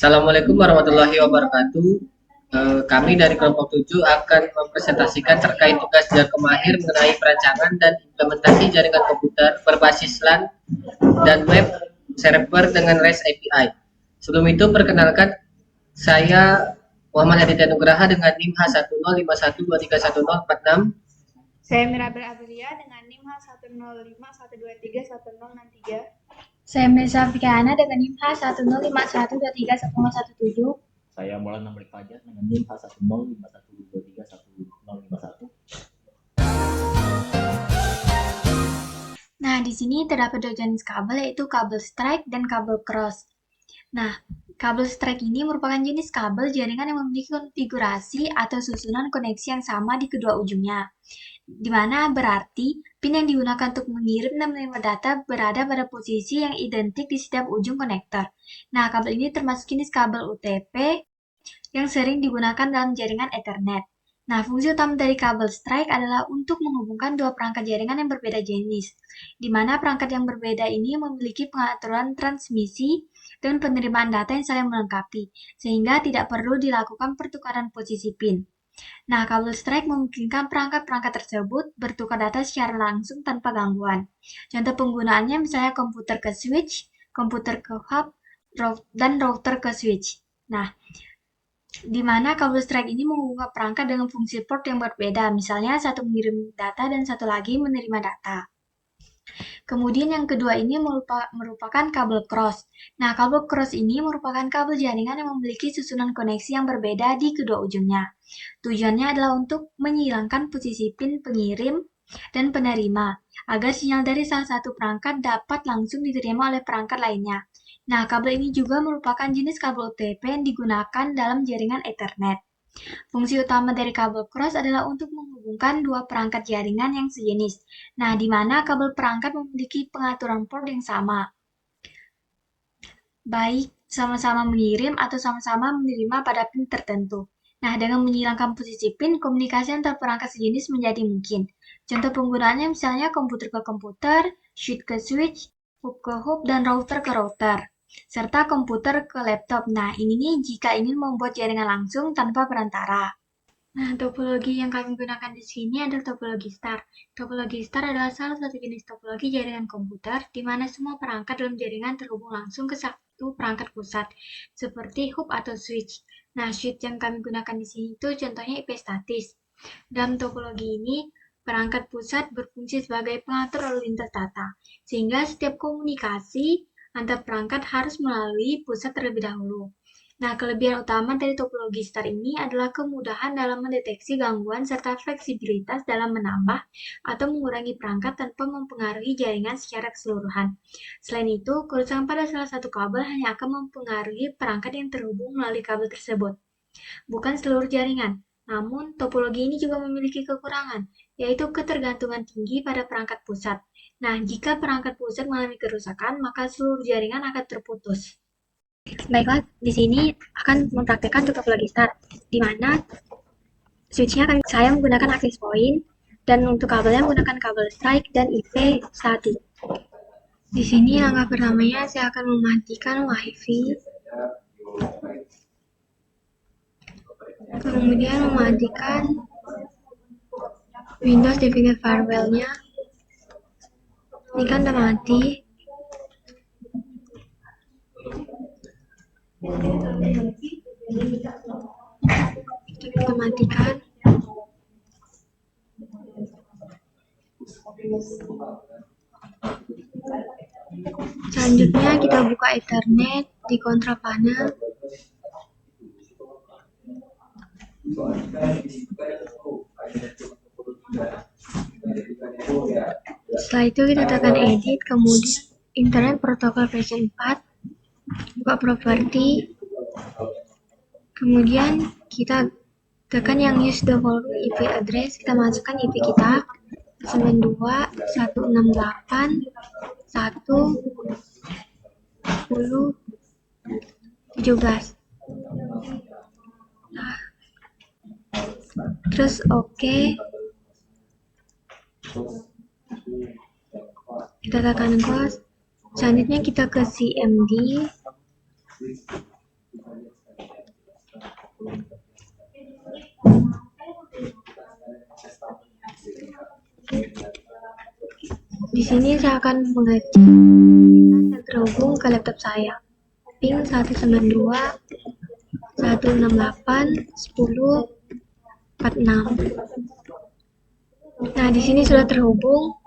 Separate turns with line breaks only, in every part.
Assalamualaikum warahmatullahi wabarakatuh. Kami dari kelompok 7 akan mempresentasikan terkait tugas Jarko Mahir mengenai perancangan dan implementasi jaringan komputer berbasis LAN dan web server dengan REST API. Sebelum itu, perkenalkan saya Muhammad Aditya Nugraha dengan NIM H1051231046.
Saya Mirabel Aprilia dengan NIM H1051231063.
Saya Mirza Fikana dengan NIM H1051231017.
Saya Maulana Malik Fajar dengan NIM H1051231051.
Nah, di sini terdapat dua jenis kabel, yaitu kabel strike dan kabel cross. Nah, kabel strike ini merupakan jenis kabel jaringan yang memiliki konfigurasi atau susunan koneksi yang sama di kedua ujungnya, di mana berarti pin yang digunakan untuk mengirim dan menerima data berada pada posisi yang identik di setiap ujung konektor. Nah, kabel ini termasuk jenis kabel UTP yang sering digunakan dalam jaringan Ethernet. Nah, fungsi utama dari kabel strike adalah untuk menghubungkan dua perangkat jaringan yang berbeda jenis, di mana perangkat yang berbeda ini memiliki pengaturan transmisi dan penerimaan data yang saling melengkapi, sehingga tidak perlu dilakukan pertukaran posisi pin. Nah, kabel strike memungkinkan perangkat-perangkat tersebut bertukar data secara langsung tanpa gangguan. Contoh penggunaannya misalnya komputer ke switch, komputer ke hub, dan router ke switch. Nah, di mana kabel strike ini menghubungkan perangkat dengan fungsi port yang berbeda, misalnya satu mengirim data dan satu lagi menerima data. Kemudian yang kedua ini merupakan kabel cross. Nah, kabel cross ini merupakan kabel jaringan yang memiliki susunan koneksi yang berbeda di kedua ujungnya. Tujuannya adalah untuk menghilangkan posisi pin pengirim dan penerima, agar sinyal dari salah satu perangkat dapat langsung diterima oleh perangkat lainnya. Nah, kabel ini juga merupakan jenis kabel UTP yang digunakan dalam jaringan Ethernet. Fungsi utama dari kabel cross adalah untuk menghubungkan dua perangkat jaringan yang sejenis. Nah, di mana kabel perangkat memiliki pengaturan port yang sama, baik sama-sama mengirim atau sama-sama menerima pada pin tertentu. Nah, dengan menghilangkan posisi pin, komunikasi antar perangkat sejenis menjadi mungkin. Contoh penggunaannya misalnya komputer ke komputer, switch ke switch, hub ke hub, dan router ke router, serta komputer ke laptop. Nah, ini nih jika ingin membuat jaringan langsung tanpa perantara. Nah, topologi yang kami gunakan di sini adalah topologi star. Topologi star adalah salah satu jenis topologi jaringan komputer, di mana semua perangkat dalam jaringan terhubung langsung ke satu perangkat pusat, seperti hub atau switch. Nah, switch yang kami gunakan di sini itu contohnya IP statis. Dalam topologi ini, perangkat pusat berfungsi sebagai pengatur lalu lintas data, sehingga setiap komunikasi antar perangkat harus melalui pusat terlebih dahulu. Nah, kelebihan utama dari topologi star ini adalah kemudahan dalam mendeteksi gangguan serta fleksibilitas dalam menambah atau mengurangi perangkat tanpa mempengaruhi jaringan secara keseluruhan. Selain itu, kerusakan pada salah satu kabel hanya akan mempengaruhi perangkat yang terhubung melalui kabel tersebut, bukan seluruh jaringan. Namun, topologi ini juga memiliki kekurangan, yaitu ketergantungan tinggi pada perangkat pusat. Nah, jika perangkat pusat mengalami kerusakan, maka seluruh jaringan akan terputus. Baiklah, di sini akan mempraktekkan topologi star, di mana switch-nya saya menggunakan access point, dan untuk kabelnya menggunakan kabel strike dan IP static. Di sini langkah pertamanya saya akan mematikan WiFi, kemudian mematikan Windows Defender Firewall-nya. Ini kan udah mati. Kita matikan. Selanjutnya kita buka Ethernet di control panel. Setelah itu kita tekan edit, kemudian Internet Protocol version 4, buka property, kemudian kita tekan yang use the following IP address, kita masukkan IP kita 92.168.1.10.17. Nah, terus oke. Kita tekan close. Selanjutnya kita ke CMD. Di sini saya akan mengecek jaringan yang terhubung ke laptop saya. Ping 192 168 10 46. Nah, di sini sudah terhubung.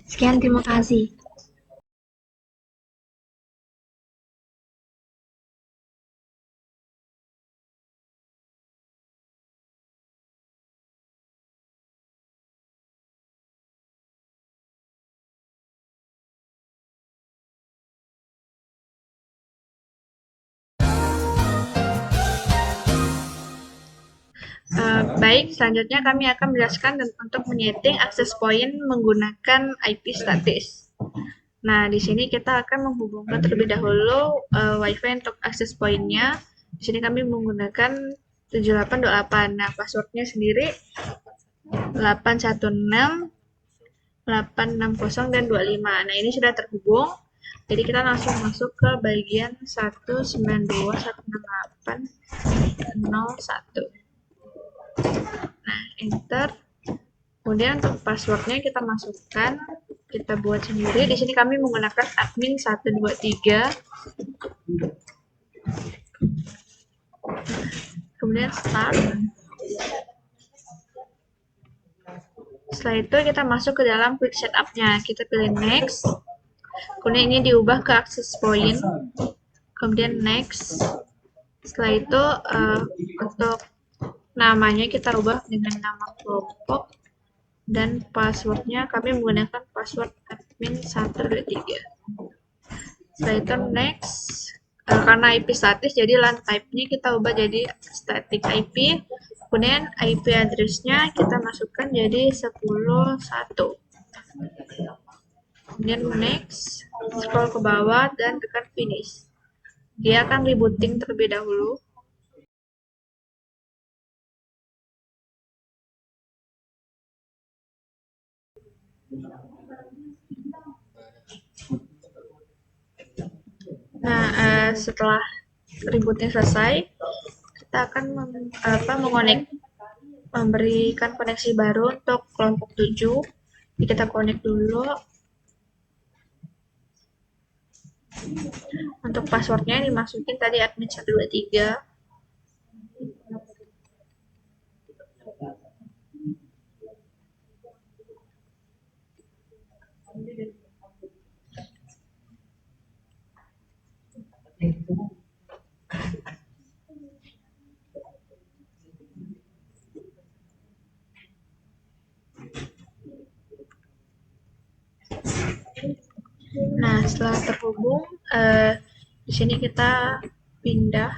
Sekian, terima kasih. Baik, selanjutnya kami akan menjelaskan untuk menyeting access point menggunakan IP statis. Nah, di sini kita akan menghubungkan terlebih dahulu WiFi untuk access point-nya. Di sini kami menggunakan 7828. Nah, passwordnya sendiri 816 860 dan 25. Nah, ini sudah terhubung. Jadi kita langsung masuk ke bagian 192.168.01. Nah, enter. Kemudian untuk passwordnya kita masukkan, kita buat sendiri. Di sini kami menggunakan admin 123. Kemudian start. Setelah itu kita masuk ke dalam quick setup-nya. Kita pilih next. Kemudian ini diubah ke access point. Kemudian next. Setelah itu untuk namanya kita rubah dengan nama kelompok. Dan passwordnya kami menggunakan password admin 123. Setelah itu next. Karena IP statis, jadi LAN type-nya kita ubah jadi static IP. Kemudian IP address-nya kita masukkan jadi 10.1. Kemudian next, scroll ke bawah dan tekan finish. Dia akan rebooting terlebih dahulu. Nah, setelah rebooting selesai, kita akan memberikan koneksi baru untuk kelompok 7. Jadi kita connect dulu. Untuk passwordnya dimasukin tadi admin 123. Nah, setelah terhubung, di sini kita pindah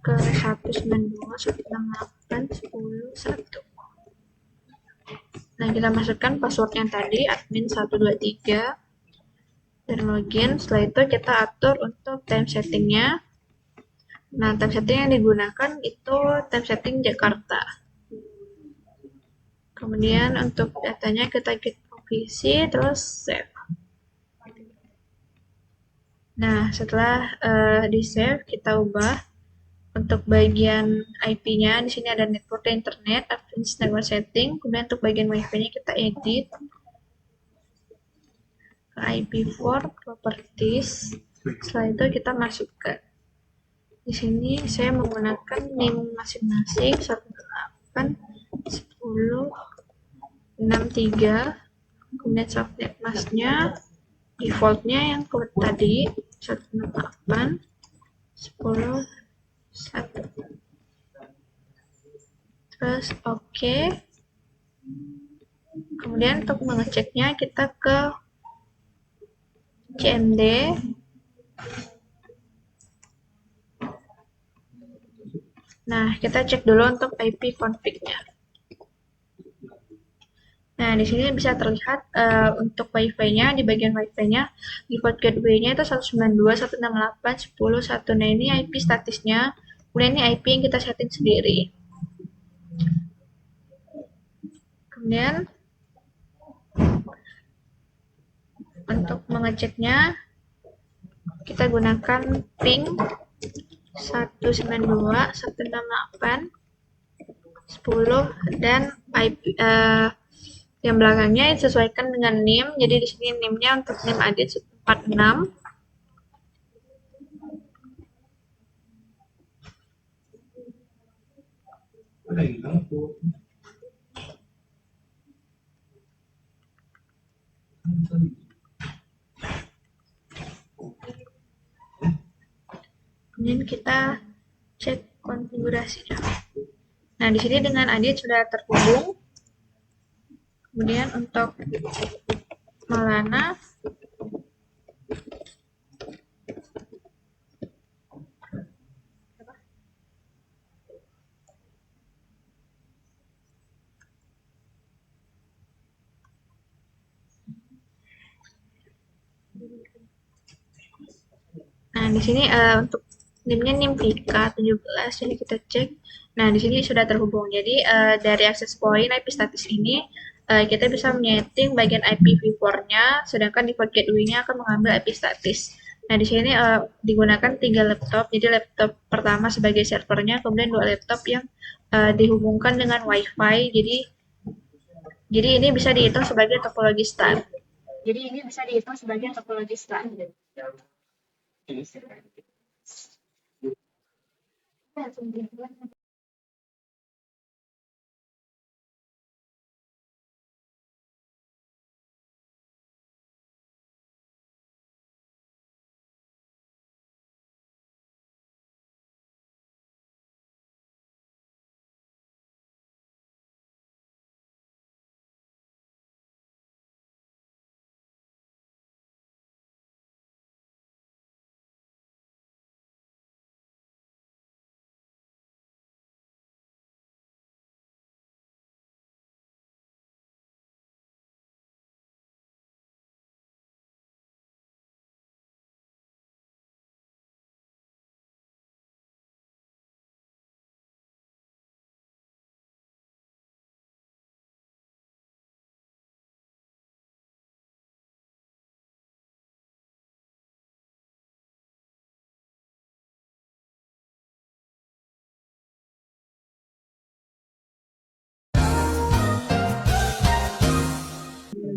ke 192.168.10.1. Nah, kita masukkan password yang tadi, admin 123, dan login. Setelah itu kita atur untuk time setting-nya. Nah, time setting yang digunakan itu time setting Jakarta. Kemudian untuk datanya kita klik provisi, terus save. Nah, setelah di-save, kita ubah untuk bagian IP-nya. Di sini ada network dan internet, advanced network setting. Kemudian untuk bagian Wi-Fi-nya kita edit ke IP4 properties. Setelah itu kita masukkan. Di sini saya menggunakan NIM masing-masing 18 10 63. Kemudian subnet masknya defaultnya yang tadi 168 10 1. Terus oke. Kemudian untuk mengeceknya kita ke CMD. Nah, kita cek dulu untuk IP config-nya. Nah, di sini bisa terlihat untuk Wi-Fi-nya, di bagian Wi-Fi-nya, default gateway-nya itu 192.168.10.1. Nah, ini IP statisnya, kemudian ini IP yang kita setting sendiri. Kemudian, untuk mengeceknya, kita gunakan ping 192.168.10 dan IP
Yang belakangnya sesuaikan dengan NIM. Jadi di sini NIM-nya untuk NIM Adit 46. Kemudian kita cek konfigurasinya. Nah, di sini dengan Adit sudah terhubung. Kemudian untuk Malana, nah di sini untuk NIM-nya NIM Vika 17, jadi kita cek. Nah, di sini sudah terhubung. Jadi dari access point IP status ini kita bisa menyeting bagian IPv4-nya, sedangkan default gateway-nya akan mengambil IP status. Nah, di sini digunakan 3 laptop. Jadi laptop pertama sebagai servernya, kemudian 2 laptop yang dihubungkan dengan WiFi. Jadi ini bisa dihitung sebagai topologi STAR.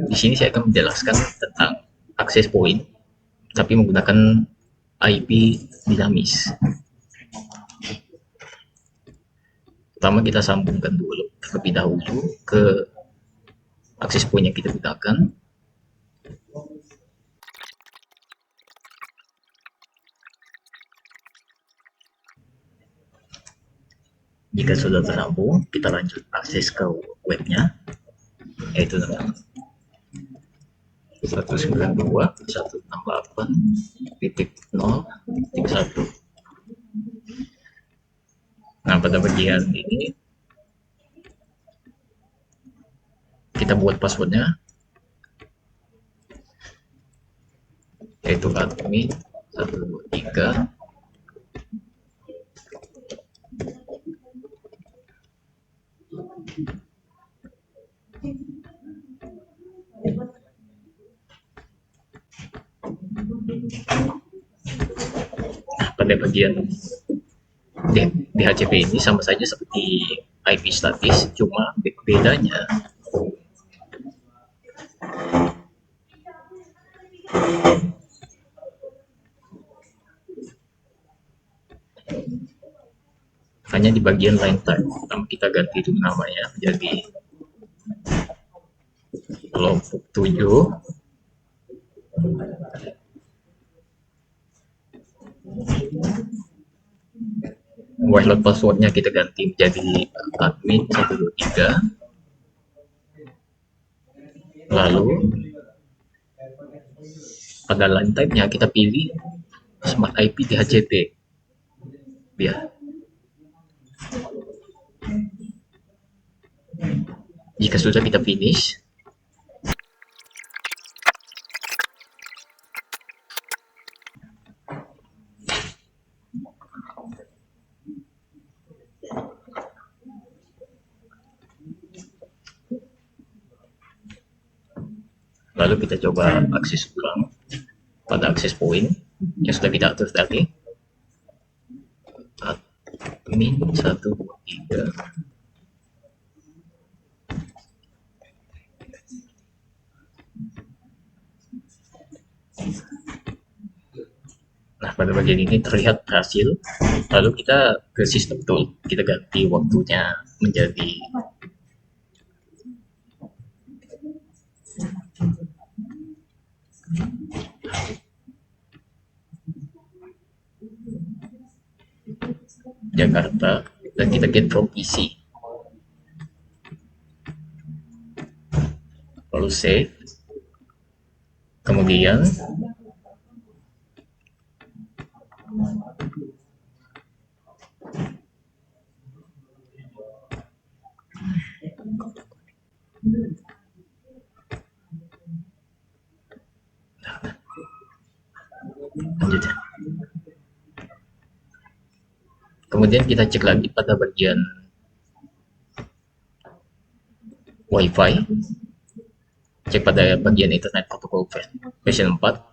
Di sini saya akan menjelaskan tentang access point, tapi menggunakan IP dinamis. Pertama kita sambungkan dulu terlebih dahulu ke access point yang kita gunakan. Jika sudah tersambung, kita lanjut akses ke webnya, yaitu dengan 192.168.0.1. Nah, pada bagian ini kita buat passwordnya, yaitu admin 123. Nah, pada bagian DHCP ini sama saja seperti IP statis, cuma bedanya hanya di bagian line type. Pertama kita ganti dulu namanya menjadi kelompok 7. Wallet passwordnya kita ganti menjadi admin 123. Lalu pada line type-nya kita pilih Smart IP DHCP. Ya. Jika sudah kita finish, lalu kita coba akses ulang pada akses point yang sudah kita atur tadi, admin 123. pada bagian ini terlihat berhasil. Lalu kita ke sistem tool, kita ganti waktunya menjadi Jakarta dan kita get from PC. Lalu save. Kemudian lanjut ya. Kemudian kita cek lagi pada bagian WiFi, cek pada bagian Internet Protocol version 4.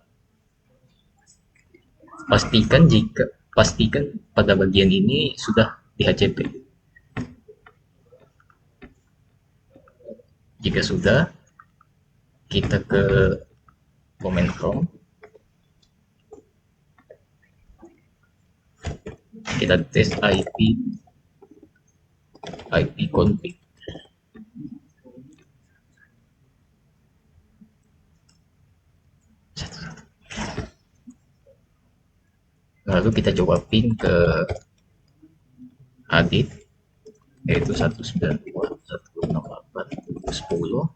Pastikan pada bagian ini sudah di HCP. Jika sudah, kita ke command prompt, kita tes IP config. Lalu kita coba pin ke Adit, yaitu 192.168.10.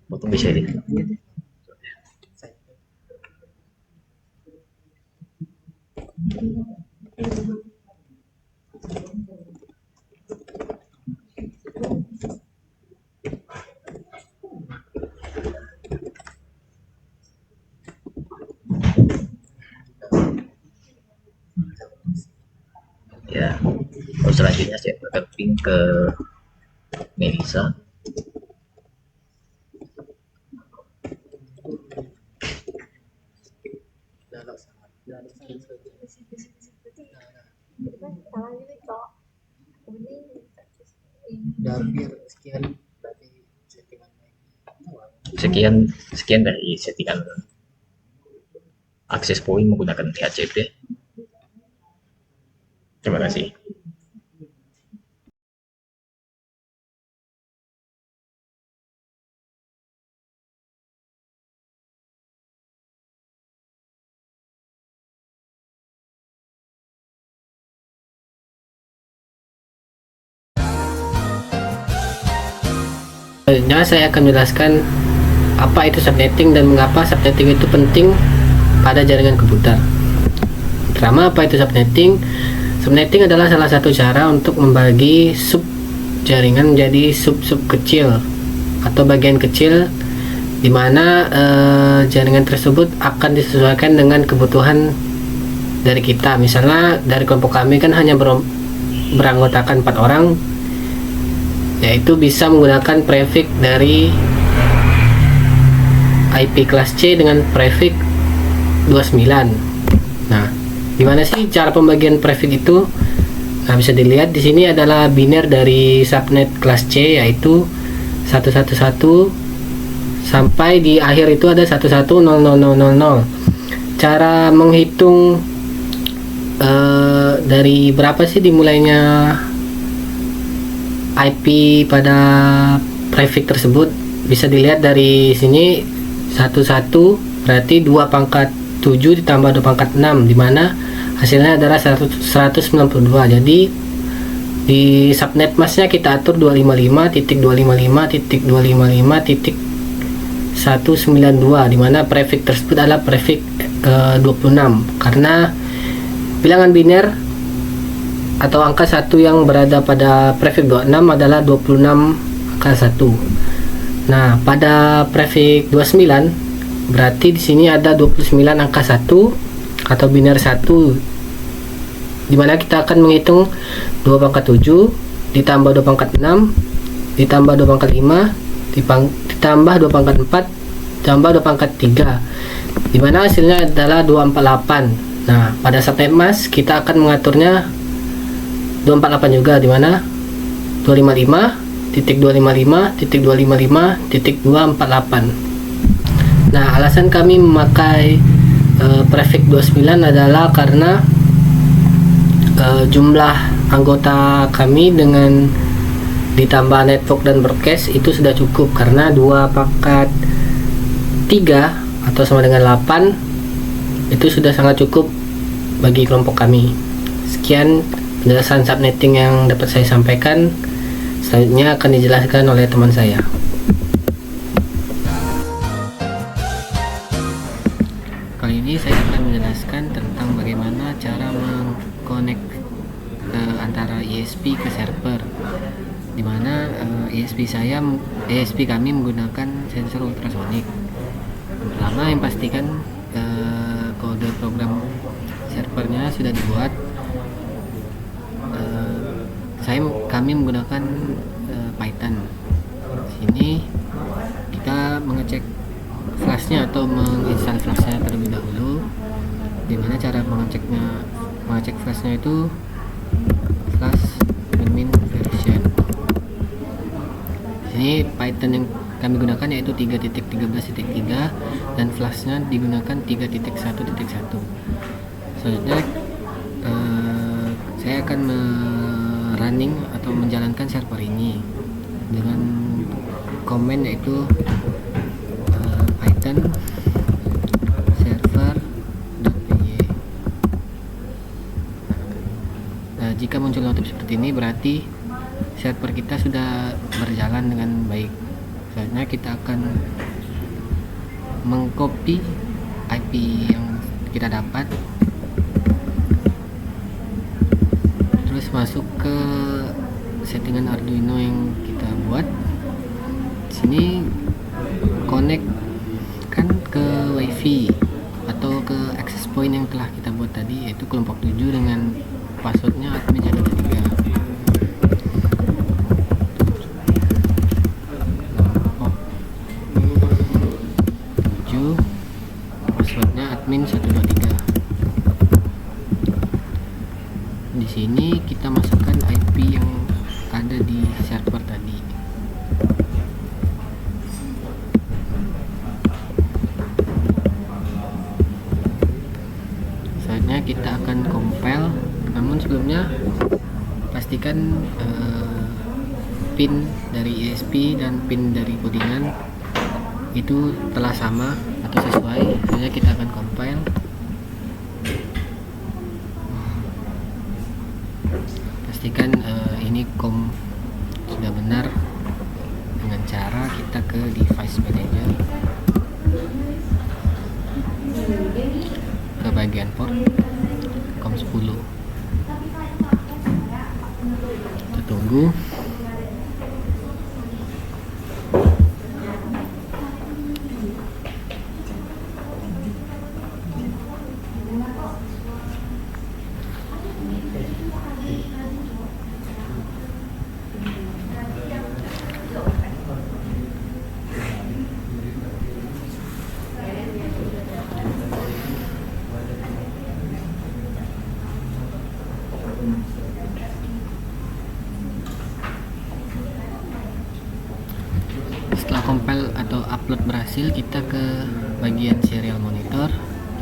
Potong bisa ini. Ya, selanjutnya saya akan ping ke Melisa. Sekian dari settingan access point menggunakan DHCP. Terima kasih.
Selanjutnya saya akan menjelaskan apa itu subnetting dan mengapa subnetting itu penting pada jaringan komputer. Pertama, apa itu subnetting? Subnetting adalah salah satu cara untuk membagi sub jaringan menjadi sub-sub kecil atau bagian kecil, di mana jaringan tersebut akan disesuaikan dengan kebutuhan dari kita. Misalnya dari kelompok kami kan hanya beranggotakan 4 orang, yaitu bisa menggunakan prefix dari IP kelas C dengan prefix 29. Nah, gimana sih cara pembagian prefix itu? Nah, bisa dilihat di sini adalah biner dari subnet kelas C, yaitu 111 sampai di akhir itu ada 11000000. Cara menghitung dari berapa sih dimulainya IP pada prefix tersebut bisa dilihat dari sini. 11 berarti 2 pangkat 7 ditambah 2 pangkat 6, dimana hasilnya adalah 192. Jadi di subnet masknya kita atur 255.255.255.192, dimana prefix tersebut adalah prefix 26 karena bilangan biner atau angka 1 yang berada pada prefix 26 adalah 26 angka 1. Nah, pada prefix 29 berarti di sini ada 29 angka 1 atau biner 1, dimana kita akan menghitung 2 pangkat 7 ditambah 2 pangkat 6 ditambah 2 pangkat 5 ditambah ditambah 2 pangkat 4 tambah 2 pangkat 3, dimana hasilnya adalah 248. Nah, pada subnet mask kita akan mengaturnya 248 juga, dimana 255.255.248. Nah, alasan kami memakai prefix 29 adalah karena jumlah anggota kami dengan ditambah network dan broadcast itu sudah cukup, karena 2 pangkat 3 atau sama dengan 8 itu sudah sangat cukup bagi kelompok kami. Sekian penjelasan subnetting yang dapat saya sampaikan. Selanjutnya akan dijelaskan oleh teman saya. Kali ini saya akan menjelaskan tentang bagaimana cara mengkonek antara ISP ke server, dimana ISP kami menggunakan sensor ultrasonik. Pertama, yang pastikan kode program servernya sudah dibuat. Kami menggunakan Python. Sini kita mengecek flashnya atau menginstal flashnya terlebih dahulu. Dimana cara mengecek flashnya itu flash min version. Ini Python yang kami gunakan yaitu 3.13.3 dan flashnya digunakan 3.1.1. Selanjutnya saya akan running atau menjalankan server ini dengan komen yaitu python server.py. Jika muncul notif seperti ini, berarti server kita sudah berjalan dengan baik. Selanjutnya kita akan mengcopy IP yang kita dapat, terus masuk ke settingan Arduino yang kita buat. Sini connect kan ke WiFi atau ke access point yang telah kita buat tadi, yaitu kelompok 7 dengan passwordnya admin 123. Passwordnya admin 123. Di sini kita masukkan IP yang ada di server tadi. Saatnya kita akan compile, namun sebelumnya pastikan pin dari ISP dan pin dari codingan itu telah sama atau sesuai. Selanjutnya kita akan compile. Pastikan ini sudah benar dengan cara kita ke device manager, ke bagian port COM10. Kita tunggu. Setelah compile atau upload berhasil, kita ke bagian serial monitor.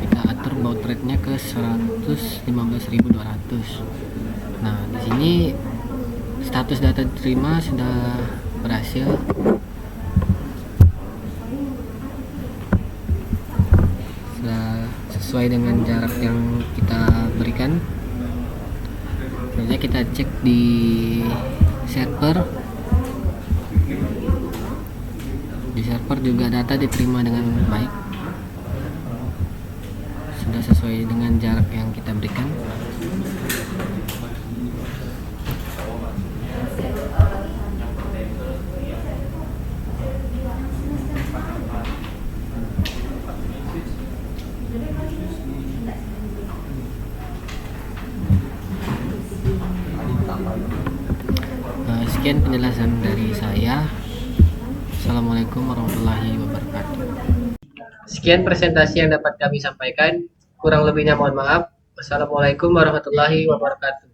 Kita atur baud rate-nya ke 115.200. Nah, di sini status data diterima sudah berhasil. Sudah sesuai dengan jarak yang kita berikan. Selanjutnya kita cek di server. Di server juga data diterima dengan baik, sudah sesuai dengan jarak yang kita berikan. Sekian penjelasan dari saya. Assalamualaikum
Assalamualaikum warahmatullahi wabarakatuh.
Sekian presentasi yang dapat kami sampaikan. Kurang lebihnya mohon maaf. Wassalamualaikum warahmatullahi wabarakatuh.